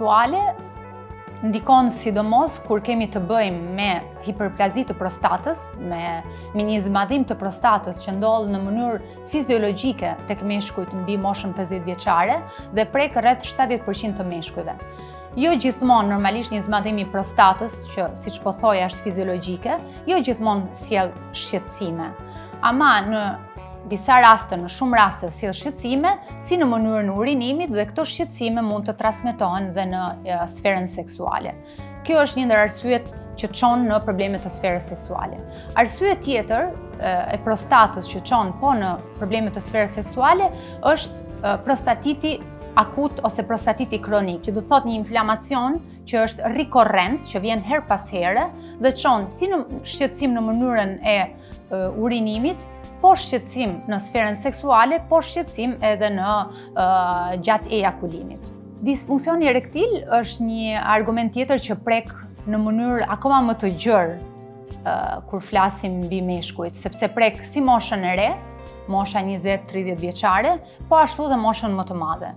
seksuale ndikon sidomos kur kemi të bëjmë me hiperplazi të prostatës, me një zmadhim të prostatës që ndodh në mënyrë fiziologjike tek meshkujt mbi moshën 50 vjeçare dhe prek rreth 70% të meshkujve. Jo gjithmonë normalisht një zmadhim i prostatës, që siç po thoja është fiziologjike, jo gjithmonë sjell shqetësime. Ama në disa raste, në shumë raste sjell shqetësime, si në mënyrën e urinimit dhe këto shqetësime mund të transmetohen dhe në sferën seksuale. Kjo është një ndër arsyet që çon në probleme të sferës seksuale. Arsye tjetër e prostatës që çon po në probleme të sferës seksuale është prostatiti akut ose prostatiti kronik, që do thot një inflamacion që është rikorrent, që vjen her pas here dhe çon si në shqetësim në mënyrën e urinimit, po shqetësim në sferën seksuale, po shqetësim edhe në gjatë ejakulimit. Disfunksioni erektil është një argument tjetër që prek në mënyrë akoma më të gjerë kur flasim mbi meshkujt, sepse prek si moshën e re, mosha 20-30 vjeçare, po ashtu dhe moshën më të madhe.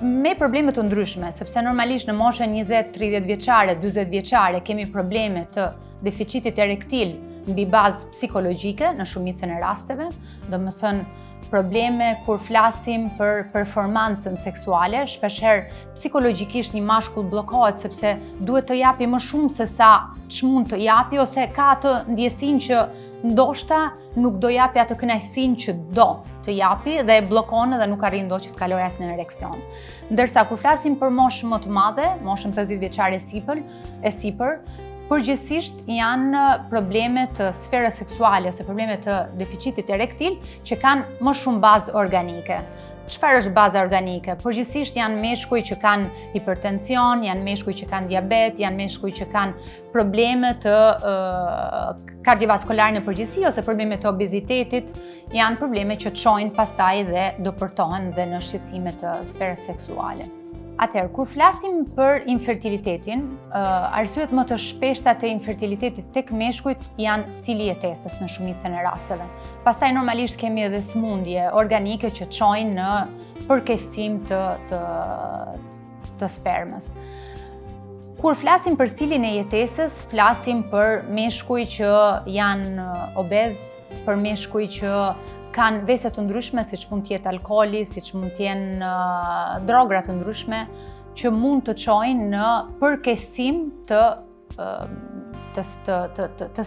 Me probleme të ndryshme, sepse normalisht në moshën 20-30 vjeçare, 40 vjeçare kemi probleme të deficitit erektil mbi bazë psikologjike në shumicën e rasteve, domethënë probleme kur flasim për performancën seksuale, shpeshherë psikologjikisht një mashkull bllokohet sepse duhet të japi më shumë se sa ç'mund të japi ose ka atë ndjesinë që ndoshta nuk do japi atë kënaqësinë që do të japi dhe e bllokon dhe nuk arrin dot që të kalojë as në ereksion. Ndërsa kur flasim për moshë më të madhe, moshën 50 vjeçare e sipër, përgjithsisht janë probleme të sferës seksuale ose probleme të deficitit erektil që kanë më shumë bazë organike. Çfarë është baza organike? Përgjithsisht janë meshkuj që kanë hipertension, janë meshkuj që kanë diabet, janë meshkuj që kanë probleme të kardiovaskular në përgjithësi ose probleme të obezitetit, janë probleme që çojnë pastaj dhe do përtohen dhe në shqetësime të sferës seksuale. Atëherë, kur flasim për infertilitetin, arsyet më të shpeshta të infertilitetit tek meshkujt janë stili jetesës në shumicën e rasteve. Pastaj normalisht kemi edhe sëmundje organike që çojnë në përkeqësim të spermës. Kur flasim për stilin e jetesës, flasim për meshkuj që janë obez, për meshkuj që kanë vese të ndryshme, siç mund të jetë alkooli, siç mund të jenë drogra të ndryshme, që mund të çojnë në përkeqësim të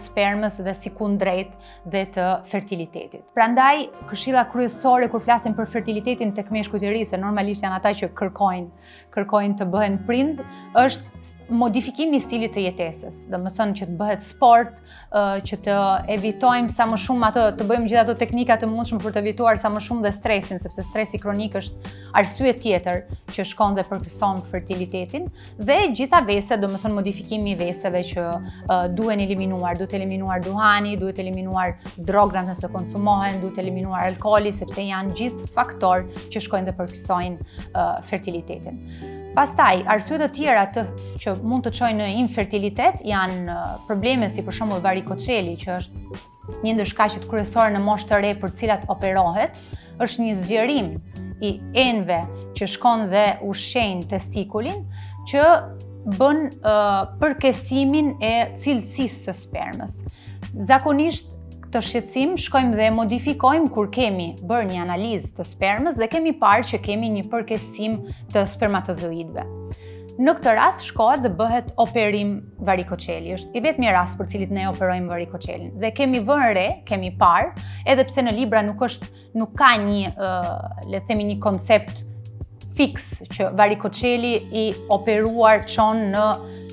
spermës dhe si kundrejt dhe të fertilitetit. Prandaj, këshilla kryesore kur flasim për fertilitetin tek meshkujt e ri, se normalisht janë ata që kërkojnë të bëhen prind, është modifikimi i stilit të jetesës. Domethënë që të bëhet sport, që të evitojmë sa më shumë ato, të bëjmë gjithë ato teknika të mundshme për të evituar sa më shumë dhe stresin, sepse stresi kronik është arsye tjetër që shkon dhe përkeqëson fertilitetin, dhe gjitha veset, domethënë modifikimi i veseve që duhet eliminuar duhani, duhet eliminuar drograt nëse konsumohen, duhet eliminuar alkooli, sepse janë gjithë faktorë që shkojnë dhe përkeqësojnë fertilitetin. Pastaj, arsyet të tjera që mund të çojnë në infertilitet janë probleme si për shembull varikoceli, që është një ndër shkaqet kryesore në moshë të re për të cilat operohet, është një zgjerim i enëve që shkon dhe ushqejnë testikulin, që bën përkeqësimin e cilësisë së spermës. Zakonisht këtë shqetësim shkojmë dhe modifikojmë kur kemi bërë një analizë të spermës dhe kemi parë që kemi një përkeqësim të spermatozoidëve. Në këtë rast shkohet dhe bëhet operim varikoceli. Është i vetmi rast për cilit ne operojmë varikocelin. Dhe kemi vënë re, kemi parë, edhe pse në libra nuk ka një, le të themi, një koncept fiks që varikoceli i operuar çon në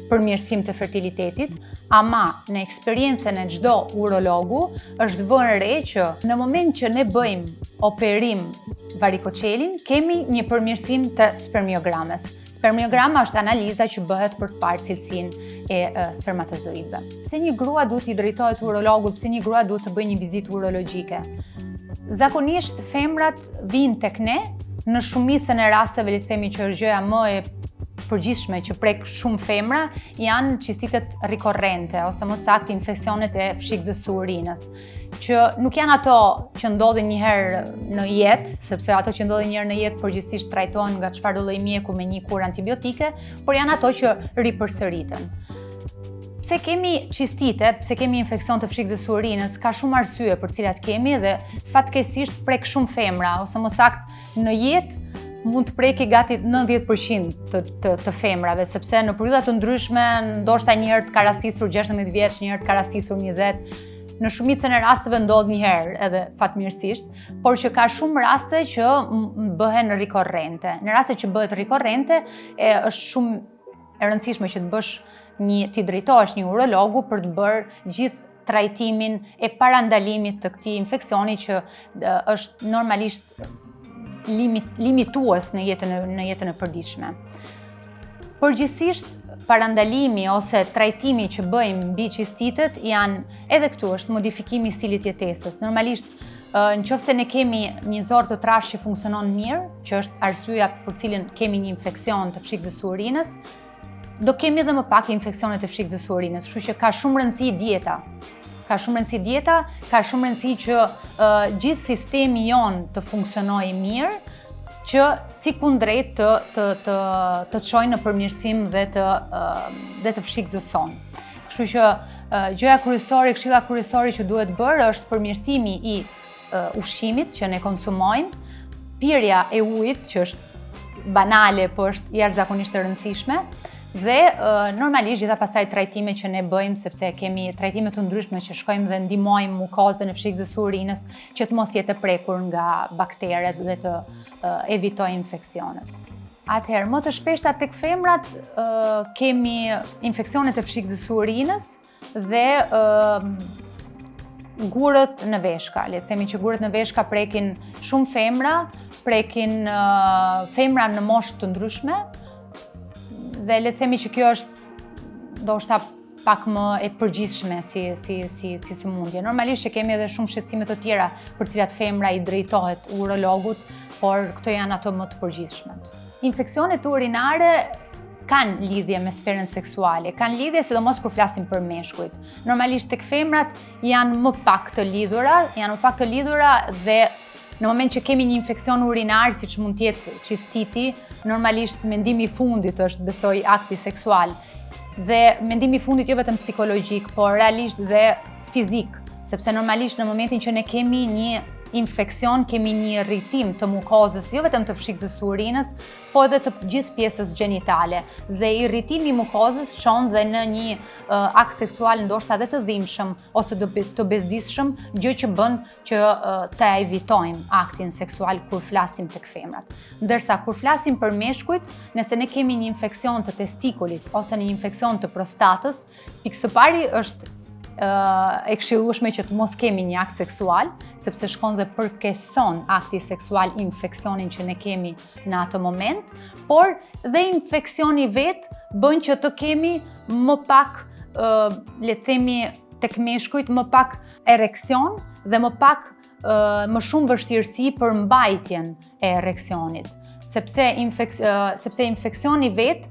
përmirësim të fertilitetit, ama në eksperiencën e çdo urologu është vënë re që në moment që ne bëjmë operim varikocelin, kemi një përmirësim të spermiogramës. Spermiograma është analiza që bëhet për të parë cilësinë e spermatozoidëve. Pse një grua duhet i drejtohet urologut, pse një grua duhet të bëjë një vizitë urologjike? Zakonisht femrat vinë tek ne në shumicën e rasteve, le të themi që është gjëja më e të përgjithshme që prek shumë femra janë cistitet rikorrente ose më saktë infeksionet e fshikës së urinës, që nuk janë ato që ndodhin një herë në jetë, sepse ato që ndodhin një herë në jetë përgjithsisht trajtohen nga çfarëdo lloj mjeku me një kurë antibiotike, por janë ato që ripërsëriten. Pse kemi cistitet, pse kemi infeksion të fshikës së urinës, ka shumë arsye për cilat kemi dhe fatkeqësisht prek shumë femra, ose më saktë në jetë mund të preki gati 90% të femrave, sepse në periudha të ndryshme, ndoshta një herë të ka rastisur 16 vjeç, një herë të ka rastisur 20, në shumicën e rasteve ndodh një herë edhe fatmirësisht, por që ka shumë raste që bëhen rikorrente. Në raste që bëhet rikorrente, është shumë e rëndësishme që t'i drejtohesh një urologu për të bërë gjithë trajtimin e parandalimit të këtij infeksioni që është normalisht limitues në jetën e përditshme. Përgjithsisht, parandalimi ose trajtimi që bëjmë mbi cistitet janë edhe këtu është modifikimi i stilit jetesës. Normalisht, nëse ne kemi një zor të trashë që funksionon mirë, që është arsyeja për cilën kemi një infeksion të fshikës së urinës, do kemi edhe më pak infeksionet të fshikës së urinës, kështu që ka shumë rëndësi dieta. Ka shumë rëndësi që gjithë sistemi jon të funksionojë mirë, që si kundrejt të çojë në përmirësim dhe të fshikës sonë. Kështu që këshilla kryesore që duhet bërë është përmirësimi i ushqimit që ne konsumojmë, pirja e ujit që është banale, por është jashtëzakonisht e rëndësishme, dhe normalisht gjitha pastaj trajtime që ne bëjmë, sepse kemi trajtime të ndryshme që shkojmë dhe ndihmojmë mukozën e fshikës së urinës që të mos jetë prekur nga bakteret dhe të evitojë infeksionet. Atëherë, më të shpeshta tek femrat kemi infeksionet e fshikës së urinës dhe gurët në veshka. Le të themi që gurët në veshka prekin shumë femra, prekin femra në moshë të ndryshme, dhe le të themi që kjo është ndoshta pak më e përgjithshme si sëmundje. Normalisht që kemi edhe shumë shqetësime të tjera për cilat femra i drejtohet urologut, por këto janë ato më të përgjithshmet. Infeksionet urinare kanë lidhje me sferën seksuale, kanë lidhje sidomos kur flasim për meshkujt. Normalisht tek femrat janë më pak të lidhura dhe në moment që kemi një infeksion urinar, siç mund të jetë cistiti, normalisht mendimi i fundit është besoj akti seksual. Dhe mendimi i fundit jo vetëm psikologjik, por realisht dhe fizik, sepse normalisht në momentin që ne kemi një infeksion, kemi një rritim të mukozës, jo vetëm të fshikës së urinës, po edhe të gjithë pjesës gjenitale. Dhe i rritimi i mukozës çon dhe në një akt seksual ndoshta edhe të dhimbshëm ose të bezdisshëm, gjë që bën që ta evitojmë aktin seksual kur flasim tek femrat. Ndërsa kur flasim për meshkujt, nëse ne kemi një infeksion të testikulit ose një infeksion të prostatës, pikë së pari është e këshillueshme që të mos kemi një akt seksual, sepse shkon dhe përkeson akti seksual infeksionin që ne kemi në atë moment, por dhe infeksioni vetë bën që të kemi më pak, le të themi tek meshkujt, më pak ereksion dhe më shumë vështirësi për mbajtjen e ereksionit. Sepse infeksioni vetë,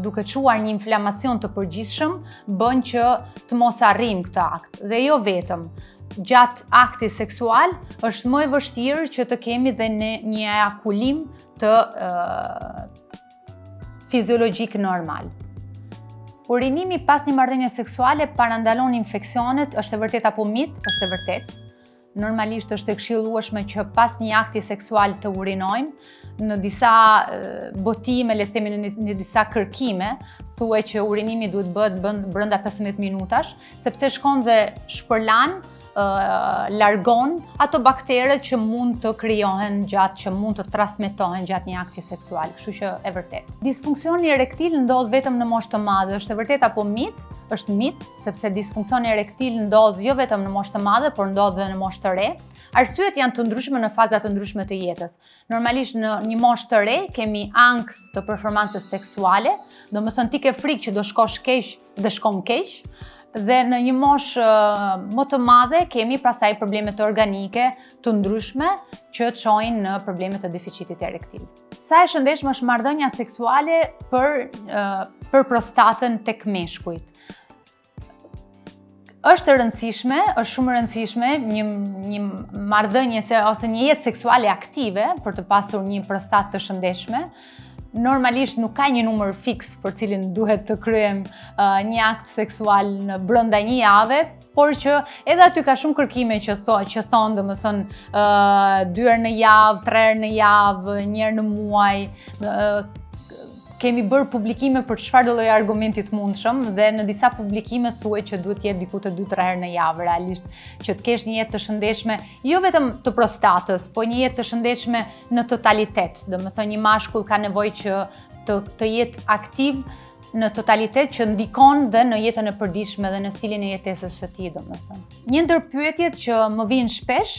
duke quar një inflamacion të përgjithshëm, bën që të mos arrijmë këtë akt. Dhe jo vetëm, gjatë akti seksual është më e vështirë që të kemi dhe një ejakulim të fiziologjik normal. Urinimi pas një marrëdhënie seksuale parandalon infeksionet, është e vërtet apo mit? Është e vërtet. Normalisht është e këshillueshme që pas një akti seksual të urinojmë. Në disa botime, le të themi në disa kërkime, thuhet që urinimi duhet bëhet brenda 15 minutash, sepse shkon dhe shpërlan, largon ato bakteret që mund të krijohen që mund të transmetohen gjatë një akti seksual, kështu që e vërtet. Disfunksioni erektil ndodh vetëm në moshë të madhe, është e vërtet apo mit? Është mit, sepse disfunksioni erektil ndodh jo vetëm në moshë të madhe, por ndodh edhe në moshë të re. Arsyet janë të ndryshme në faza të ndryshme të jetës. Normalisht në një moshë të re kemi ankth të performancës seksuale, domethënë ti ke frikë që do shkosh keq dhe shkon keq. dhe në një moshë më të madhe kemi pastaj problemet organike të ndryshme që çojnë në problemet e deficitit erektil. Sa e shëndetshme është marrëdhënia seksuale për prostatën tek meshkujt? Është shumë e rëndësishme një marrëdhënie ose një jetë seksuale aktive për të pasur një prostatë të shëndetshme. Normalisht nuk ka një numër fiks për cilin duhet të kryejmë një akt seksual në brenda një jave, por që edhe aty ka shumë kërkime që thonë, domethënë 2 herë në javë, 3 herë në javë, 1 herë në muaj. Kemi bërë publikime për çfarëdo lloj argumenti të mundshëm dhe në disa publikime thuhet që duhet të jetë diku te 2-3 herë në javë realisht që të kesh një jetë të shëndetshme, jo vetëm të prostatës, po një jetë të shëndetshme në totalitet. Domethënë një mashkull ka nevojë që të jetë aktiv në totalitet që ndikon dhe në jetën e përditshme dhe në stilin e jetesës së tij, domethënë. Një ndër pyetjet që më vijnë shpesh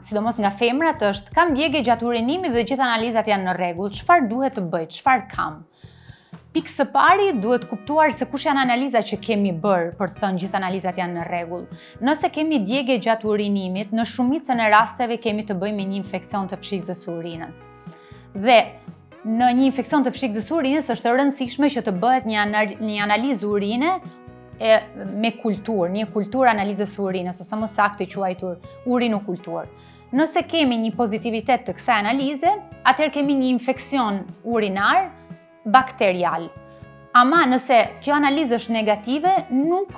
sidomos nga femrat është: kam djegje gjatë urinimit dhe gjithë analizat janë në rregull, çfarë duhet të bëj, çfarë kam? Pikë së pari duhet kuptuar se kush janë analizat që kemi bërë për të thënë gjithë analizat janë në rregull. Nëse kemi djegje gjatë urinimit, në shumicën e rasteve kemi të bëjmë me një infeksion të pshikës së urinës. Dhe në një infeksion të pshikës së urinës është e rëndësishme që të bëhet një analizë urine me kulturë, një kulturë analizës së urinës, ose më saktë quajtur urinokulturë. Nëse kemi një pozitivitet të kësaj analize, atëherë kemi një infeksion urinar bakterial. Ama nëse kjo analizë është negative, nuk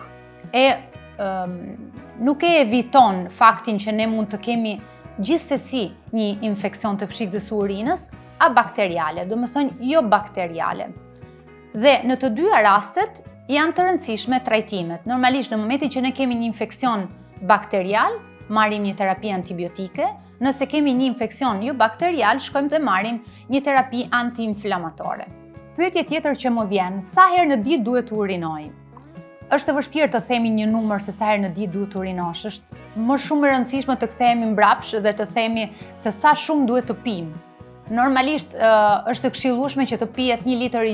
e eviton faktin që ne mund të kemi gjithsesi një infeksion të pshikës së urinës abakteriale, domethënë jo bakteriale. Dhe në të dyja rastet janë të rëndësishme trajtimet. Normalisht në momentin që ne kemi një infeksion bakterial, marrim një terapi antibiotike. Nëse kemi një infeksion jo bakterial, shkojmë dhe marrim një terapi antiinflamatore. Pyetje tjetër që më vjen: sa herë në ditë duhet të urinoj? Është e vështirë të themi një numër se sa herë në ditë duhet të urinosh. Është më shumë e rëndësishme të kthehemi mbrapsht dhe të themi se sa shumë duhet të pim. Normalisht është e këshillueshme që të pihet 1,5 litër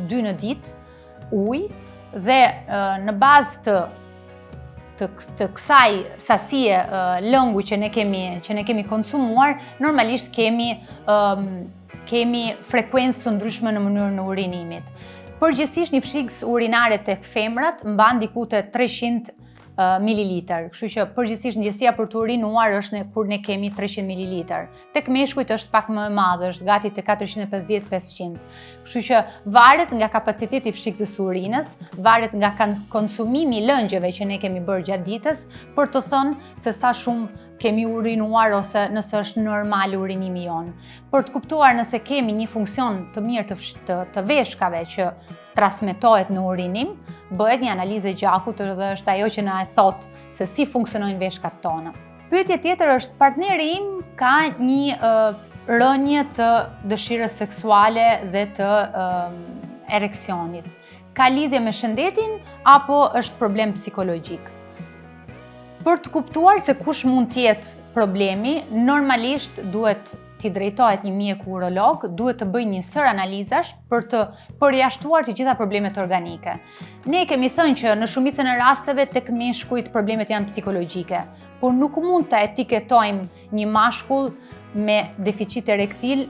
2 në ditë ujë, dhe në bazë të kësaj sasie lëngu që ne kemi konsumuar, normalisht kemi frekuencë të ndryshme në mënyrën e urinimit. Përgjithsisht një pshikës urinare tek femrat mban diku te 300 mililitër, kështu që përgjithsisht ndjesia për të urinuar është kur ne kemi 300 mililitër. Tek meshkujt është pak më e madhe, është gati te 450-500. Kështu që varet nga kapaciteti i pshikës së urinës, varet nga konsumimi i lëngjeve që ne kemi bërë gjatë ditës për të thënë se sa shumë kemi urinuar ose nëse është normal urinimi jonë. Për të kuptuar nëse kemi një funksion të mirë të veshkave që transmetohet në urinim, bëhet një analizë e gjakut dhe është ajo që na e thot se si funksionojnë veshkat tona. Pyetje tjetër është: partneri im ka një rënje të dëshirës seksuale dhe të ereksionit. Ka lidhje me shëndetin apo është problem psikologjik? Për të kuptuar se kush mund të jetë problemi, normalisht duhet t'i drejtohet një mjeku urolog, duhet të bëj një sër analizash për të përjashtuar të gjitha problemet organike. Ne kemi thënë që në shumicën e rasteve tek meshkujt problemet janë psikologjike, por nuk mund të etiketojmë një mashkull me deficit erektil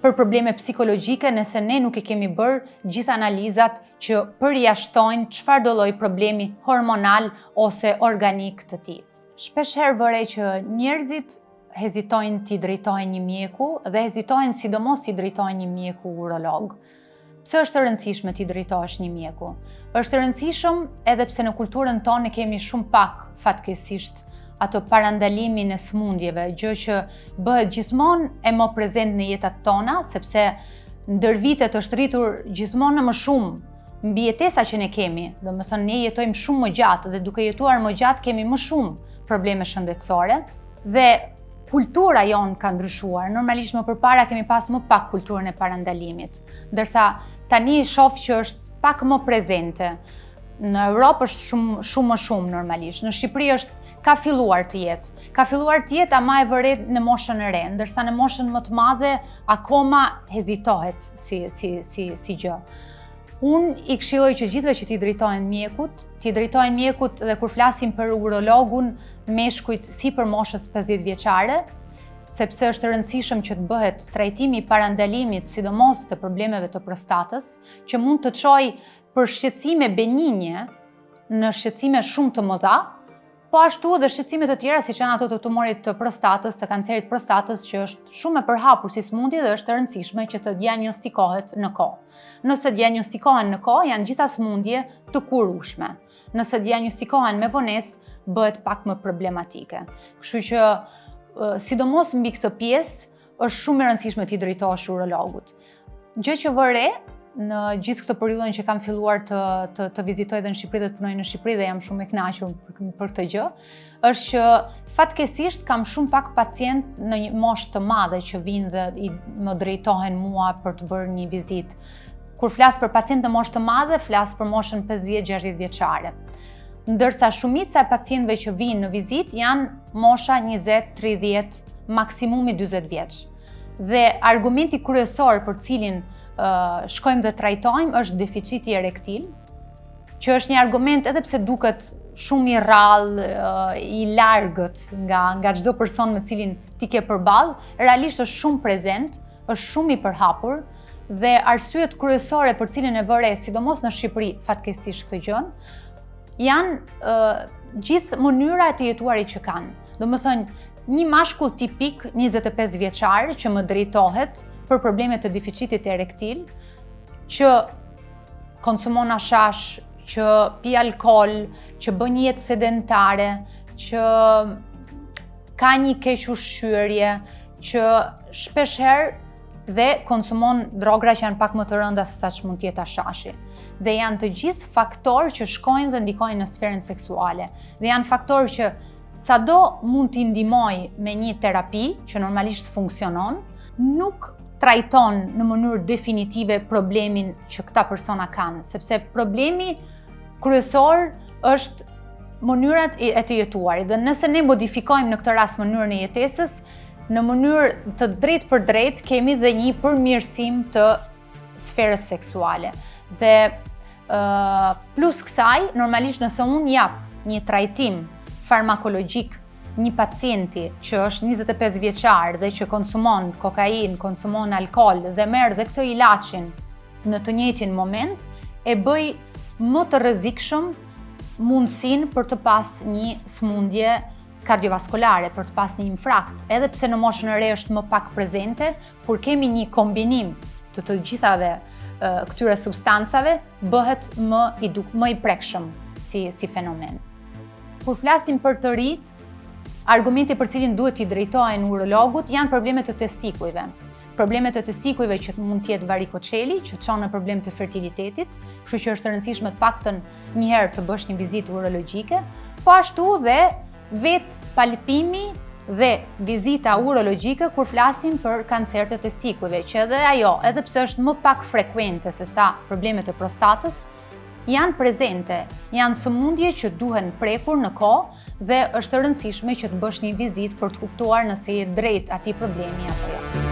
për probleme psikologjike nëse ne nuk e kemi bërë gjitha analizat që përjashtojnë çfarëdo lloj problemi hormonal ose organik të tij. Shpeshherë vërej që njerëzit hezitojnë t'i drejtojnë një mjeku dhe hezitojnë sidomos t'i drejtojnë një mjeku urolog. Pse është e rëndësishme t'i drejtohesh një mjeku? Është e rëndësishëm edhe pse në kulturën tonë kemi shumë pak fatkeqësisht ato parandalimin e smundjeve, gjë që bëhet gjithmonë e më prezent në jetat tona, sepse ndër vitet është rritur gjithmonë më shumë mbi jetesa që ne kemi. Domethënë ne jetojmë shumë më gjatë dhe duke jetuar më gjatë kemi më shumë probleme shëndetësore dhe kultura jonë ka ndryshuar. Normalisht më përpara kemi pas më pak kulturën e parandalimit, ndërsa tani shoh që është pak më prezente. Në Europë është shumë më shumë normalisht. Në Shqipëri ka filluar të jetë. Ka filluar të jetë ama e vëret në moshën e re, ndërsa në moshën më të madhe akoma hezitohet si gjë. Unë i këshilloj që gjithëve që t'i drejtojnë mjekut dhe kur flasim për urologun meshkujt si për moshës 50 vjeçare, sepse është e rëndësishëm që të bëhet trajtimi i parandalimit, sidomos të problemeve të prostatës, që mund të çojë për shqetësime benigne në shqetësime shumë të mëdha, po ashtu edhe shqetësime të tjera siç janë ato të tumorit të prostatës, të kancerit prostatës, që është shumë e përhapur si smundje dhe është e rëndësishme që të diagnostikohet në kohë. Nëse diagnostikohen në kohë, janë gjitha smundje të kurueshme. Nëse diagnostikohen me vonesë, bëhet pak më problematike. Kështu që sidomos mbi këtë pjesë është shumë e rëndësishme t'i drejtohesh urologut. Gjë që vë re në gjithë këtë periudhën që kam filluar të vizitoj dhe në Shqipëri dhe të punoj në Shqipëri dhe jam shumë e kënaqur për këtë gjë, është që fatkeqësisht kam shumë pak pacient në një moshë të madhe që vinë dhe më drejtohen mua për të bërë një vizitë. Kur flas për pacient në moshë të madhe, flas për moshën 50-60 vjeçare. Ndërsa shumica e pacientëve që vinë në vizitë janë mosha 20-30, maksimumi 40 vjeç. Dhe argumenti kryesor për cilin shkojmë dhe trajtojmë është deficiti erektil, që është një argument edhe pse duket shumë i rrallë, i largët nga çdo person me cilin ti ke përballë, realisht është shumë prezent, është shumë i përhapur dhe arsyet kryesore për cilin e vëre, sidomos në Shqipëri, fatkeqësisht këtë gjën, janë gjithë mënyra e të jetuarit që kanë. Domethënë, një mashkull tipik 25 vjeçar që më drejtohet për probleme të deficitit erektil, që konsumon hashash, që pi alkool, që bën një jetë sedentare, që ka një keq ushqyerje, që shpeshherë dhe konsumon drogra që janë pak më të rënda se sa që mund t'jetë hashashi. Dhe janë të gjithë faktorë që shkojnë dhe ndikojnë në sferën seksuale. Dhe janë faktorë që sado mund t'i ndihmoj me një terapi që normalisht funksionon, nuk trajton në mënyrë definitive problemin që këta persona kanë, sepse problemi kryesor është mënyrat e të jetuarit. Dhe nëse ne modifikojmë në këtë rast mënyrën e jetesës, në mënyrë të drejtë për drejtë kemi dhe një përmirësim të sferës seksuale. Dhe plus kësaj, normalisht nëse unë jap një trajtim farmakologjik një pacienti që është 25 vjeçar dhe që konsumon kokain, konsumon alkool dhe merr dhe këtë ilaçin në të njëjtin moment, e bëj më të rrezikshëm mundësinë për të pas një smundje kardiovaskulare, për të pas një infarkt, edhe pse në moshën e re është më pak prezente, kur kemi një kombinim të gjithave këtyre substancave, bëhet më i prekshëm si fenomen. Kur flasim për të rit, argumenti për cilin duhet t'i drejtohen urologut janë problemet të testikujve. Problemet të testikujve që mund t'jetë varikoceli, që çon në problem të fertilitetit, kështu që është e rëndësishme të paktën një herë të bësh një vizitë urologjike, po ashtu dhe vetë palpimi dhe vizita urologjike kur flasim për kancer të testikujve, që edhe ajo, edhe pse është më pak frekuente se sa problemet e prostatës, janë prezente, janë sëmundje që duhen prekur në kohë dhe është e rëndësishme që të bësh një vizitë për të kuptuar nëse je drejt atij problemi apo jo.